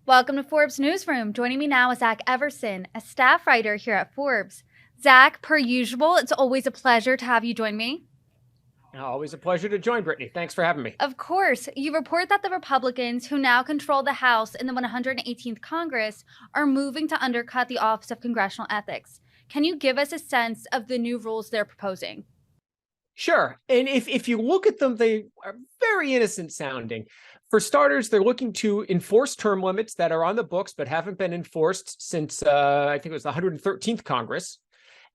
Welcome to Forbes Newsroom. Joining me now is Zach Everson, a staff writer here at Forbes. Zach, per usual, it's always a pleasure to have you join me. Always a pleasure to join, Brittany. Thanks for having me. Of course, you report that the Republicans, who now control the House in the 118th Congress, are moving to undercut the Office of Congressional Ethics. Can you give us a sense of the new rules they're proposing? Sure. And if you look at them, they are very innocent sounding. For starters, they're looking to enforce term limits that are on the books but haven't been enforced since, I think it was the 113th Congress.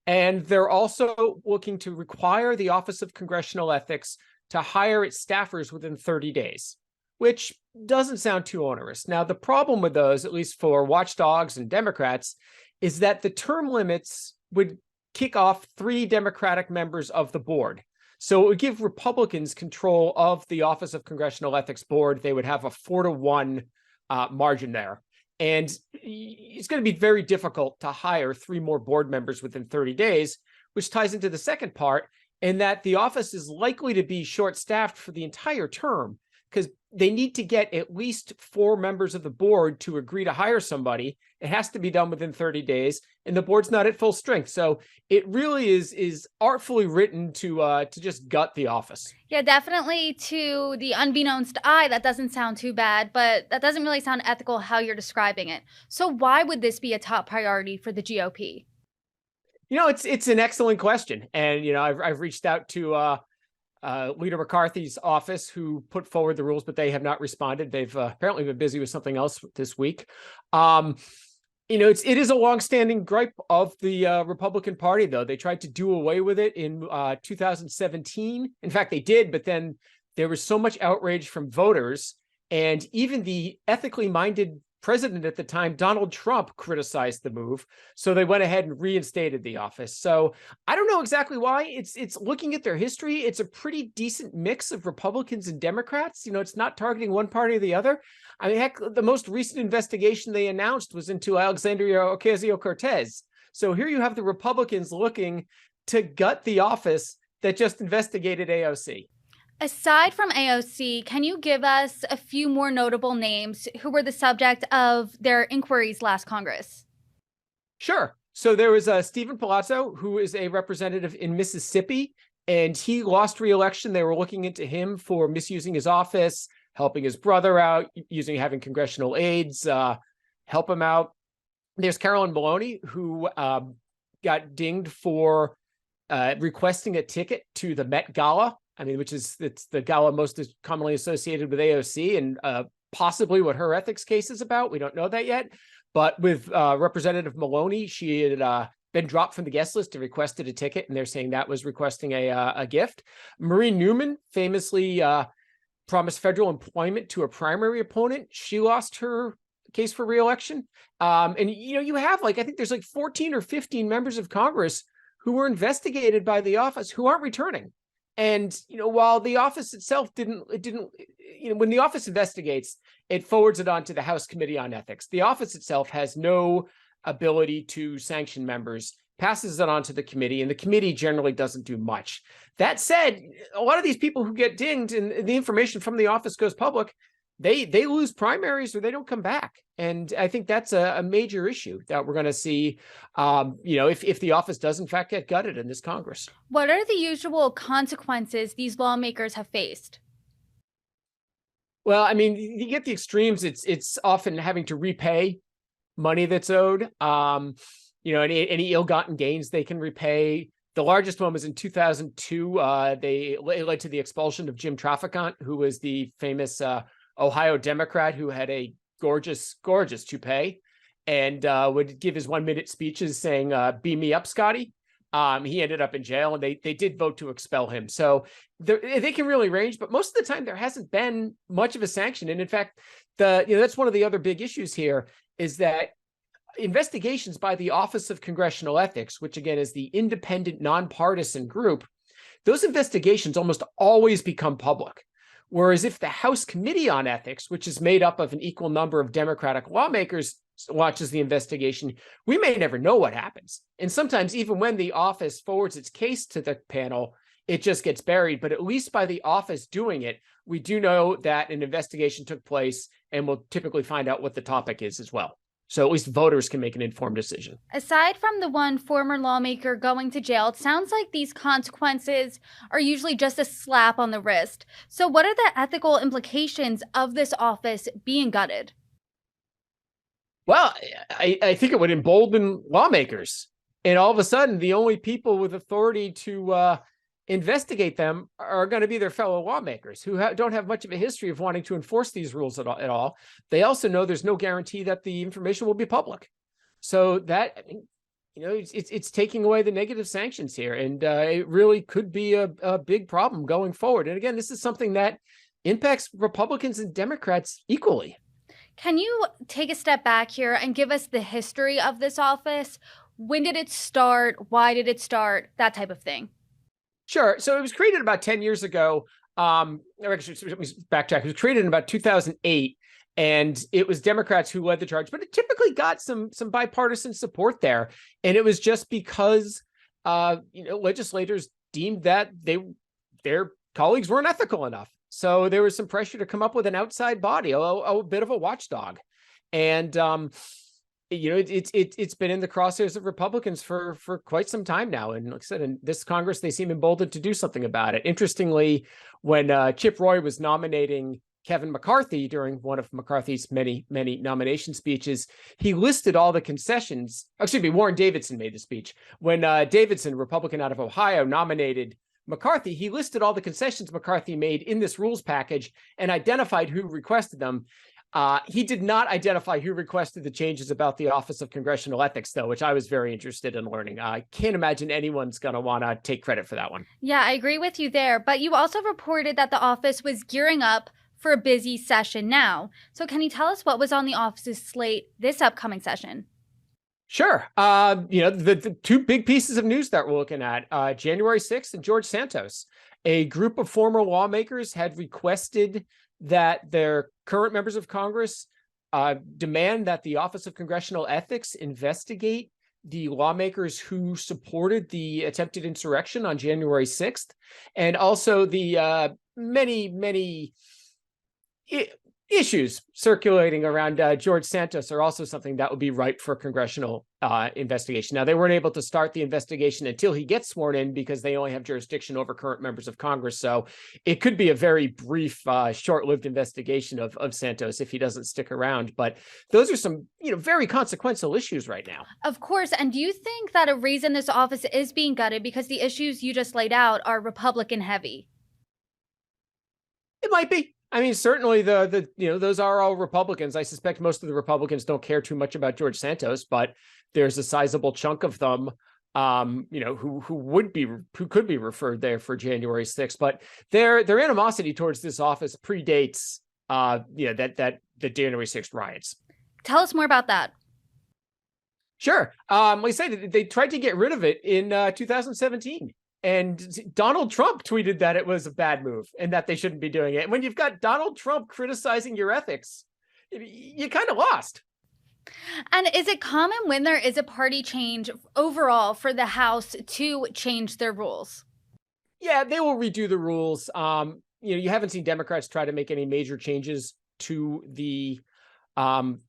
And they're also looking to require the Office of Congressional Ethics to hire its staffers within 30 days, which doesn't sound too onerous. Now, the problem with those, at least for watchdogs and Democrats, is that the term limits would kick off 3 Democratic members of the board. So it would give Republicans control of the Office of Congressional Ethics board. They would have a 4-to-1 margin there. And it's going to be very difficult to hire 3 more board members within 30 days, which ties into the second part, in that the office is likely to be short-staffed for the entire term because they need to get at least 4 members of the board to agree to hire somebody. It has to be done within 30 days, and the board's not at full strength. So it really is artfully written to just gut the office. Yeah, definitely to the unbeknownst eye, that doesn't sound too bad, but that doesn't really sound ethical how you're describing it. So why would this be a top priority for the GOP? It's an excellent question. And, I've reached out to Leader McCarthy's office, who put forward the rules, but they have not responded. They've apparently been busy with something else this week. It is a longstanding gripe of the Republican Party, though. They tried to do away with it in 2017. In fact, they did, but then there was so much outrage from voters, and even the ethically minded president at the time, Donald Trump, criticized the move. So they went ahead and reinstated the office. So I don't know exactly why. It's looking at their history, it's a pretty decent mix of Republicans and Democrats. It's not targeting one party or the other. I mean, heck, the most recent investigation they announced was into Alexandria Ocasio-Cortez. So here you have the Republicans looking to gut the office that just investigated AOC. Aside from AOC, can you give us a few more notable names who were the subject of their inquiries last Congress? Sure. So there was Stephen Palazzo, who is a representative in Mississippi, and he lost re-election. They were looking into him for misusing his office, helping his brother out, having congressional aides help him out. There's Carolyn Maloney, who got dinged for requesting a ticket to the Met Gala. I mean, it's the gala most commonly associated with AOC, and possibly what her ethics case is about. We don't know that yet. But with Representative Maloney, she had been dropped from the guest list and requested a ticket, and they're saying that was requesting a gift. Marie Newman famously promised federal employment to a primary opponent. She lost her case for re-election. And you have I think there's 14 or 15 members of Congress who were investigated by the office who aren't returning. And, while the office itself when the office investigates, it forwards it on to the House Committee on Ethics. The office itself has no ability to sanction members, passes it on to the committee, and the committee generally doesn't do much. That said, a lot of these people who get dinged and the information from the office goes public, they lose primaries or they don't come back. And I think that's a major issue that we're going to see, if the office does in fact get gutted in this Congress. What are the usual consequences these lawmakers have faced? Well, I mean, you get the extremes. It's often having to repay money that's owed. Any ill-gotten gains they can repay. The largest one was in 2002. It led to the expulsion of Jim Traficant, who was the famous Ohio Democrat who had a gorgeous toupee and would give his 1-minute speeches saying, beam me up, Scotty. He ended up in jail, and they did vote to expel him. So they can really range, but most of the time there hasn't been much of a sanction. And in fact, that's one of the other big issues here, is that investigations by the Office of Congressional Ethics, which again is the independent, nonpartisan group, those investigations almost always become public. Whereas if the House Committee on Ethics, which is made up of an equal number of Democratic lawmakers, watches the investigation, we may never know what happens. And sometimes even when the office forwards its case to the panel, it just gets buried. But at least by the office doing it, we do know that an investigation took place and we'll typically find out what the topic is as well. So at least voters can make an informed decision. Aside from the one former lawmaker going to jail, it sounds like these consequences are usually just a slap on the wrist. So what are the ethical implications of this office being gutted? Well, I think it would embolden lawmakers. And all of a sudden, the only people with authority to investigate them are going to be their fellow lawmakers who don't have much of a history of wanting to enforce these rules at all. They also know there's no guarantee that the information will be public. So that, it's taking away the negative sanctions here. And it really could be a big problem going forward. And again, this is something that impacts Republicans and Democrats equally. Can you take a step back here and give us the history of this office? When did it start? Why did it start? That type of thing. Sure. So it was created about 10 years ago. Actually, let me backtrack. It was created in about 2008, and it was Democrats who led the charge, but it typically got some bipartisan support there. And it was just because legislators deemed that their colleagues weren't ethical enough. So there was some pressure to come up with an outside body, a bit of a watchdog. And it's been in the crosshairs of Republicans for quite some time now. And like I said, in this Congress, they seem emboldened to do something about it. Interestingly, when Chip Roy was nominating Kevin McCarthy during one of McCarthy's many nomination speeches, he listed all the concessions. Excuse me, Warren Davidson made the speech. When Davidson, Republican out of Ohio, nominated McCarthy, he listed all the concessions McCarthy made in this rules package and identified who requested them. He did not identify who requested the changes about the Office of Congressional Ethics, though, which I was very interested in learning. I can't imagine anyone's going to want to take credit for that one. Yeah, I agree with you there. But you also reported that the office was gearing up for a busy session now. So can you tell us what was on the office's slate this upcoming session? Sure. The two big pieces of news that we're looking at, January 6th and George Santos. A group of former lawmakers had requested that their current members of Congress demand that the Office of Congressional Ethics investigate the lawmakers who supported the attempted insurrection on January 6th, and also the many issues circulating around George Santos are also something that would be ripe for congressional investigation. Now, they weren't able to start the investigation until he gets sworn in because they only have jurisdiction over current members of Congress. So it could be a very brief, short-lived investigation of Santos if he doesn't stick around. But those are some, very consequential issues right now. Of course. And do you think that a reason this office is being gutted because the issues you just laid out are Republican heavy? It might be. I mean, certainly those are all Republicans. I suspect most of the Republicans don't care too much about George Santos, but there's a sizable chunk of them, who could be referred there for January 6th. But their animosity towards this office predates, the January 6th riots. Tell us more about that. Sure. Like I said, they tried to get rid of it in 2017. And Donald Trump tweeted that it was a bad move and that they shouldn't be doing it. And when you've got Donald Trump criticizing your ethics, you kind of lost. And is it common when there is a party change overall for the House to change their rules? Yeah, they will redo the rules. You haven't seen Democrats try to make any major changes to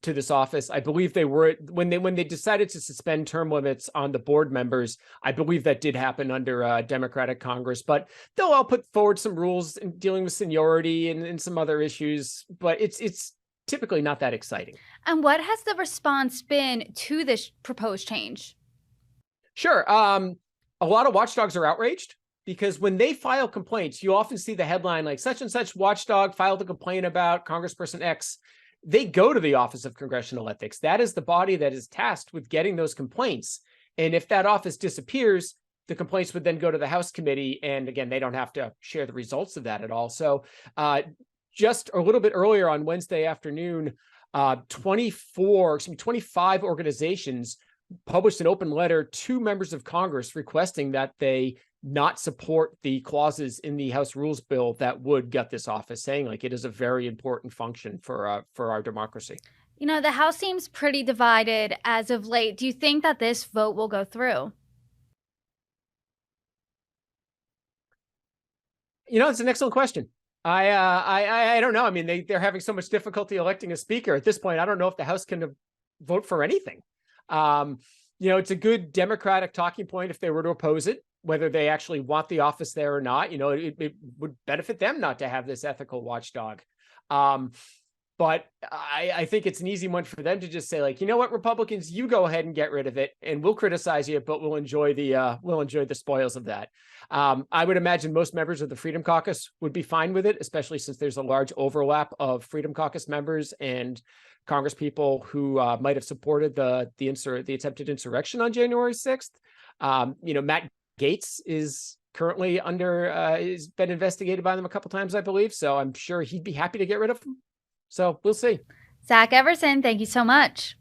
this office. I believe they were when they decided to suspend term limits on the board members. I believe that did happen under Democratic Congress, but they'll all put forward some rules in dealing with seniority and some other issues. But it's typically not that exciting. And what has the response been to this proposed change? Sure. A lot of watchdogs are outraged because when they file complaints, you often see the headline like such and such watchdog filed a complaint about Congressperson X. They go to the Office of Congressional Ethics. That is the body that is tasked with getting those complaints. And if that office disappears, the complaints would then go to the House committee. And again, they don't have to share the results of that at all. So just a little bit earlier on Wednesday afternoon, 25 organizations published an open letter to members of Congress requesting that they not support the clauses in the House Rules Bill that would gut this office, saying like it is a very important function for our democracy. The House seems pretty divided as of late. Do you think that this vote will go through? It's an excellent question. I don't know. I mean, they're having so much difficulty electing a speaker at this point. I don't know if the House can vote for anything. It's a good Democratic talking point if they were to oppose it, whether they actually want the office there or not. It would benefit them not to have this ethical watchdog. But I think it's an easy one for them to just say, like, you know what, Republicans, you go ahead and get rid of it, and we'll criticize you, but we'll enjoy the spoils of that. I would imagine most members of the Freedom Caucus would be fine with it, especially since there's a large overlap of Freedom Caucus members and Congress people who might have supported the attempted insurrection on January 6th. Matt Gaetz is currently has been investigated by them a couple times, I believe. So I'm sure he'd be happy to get rid of them. So we'll see. Zach Everson, thank you so much.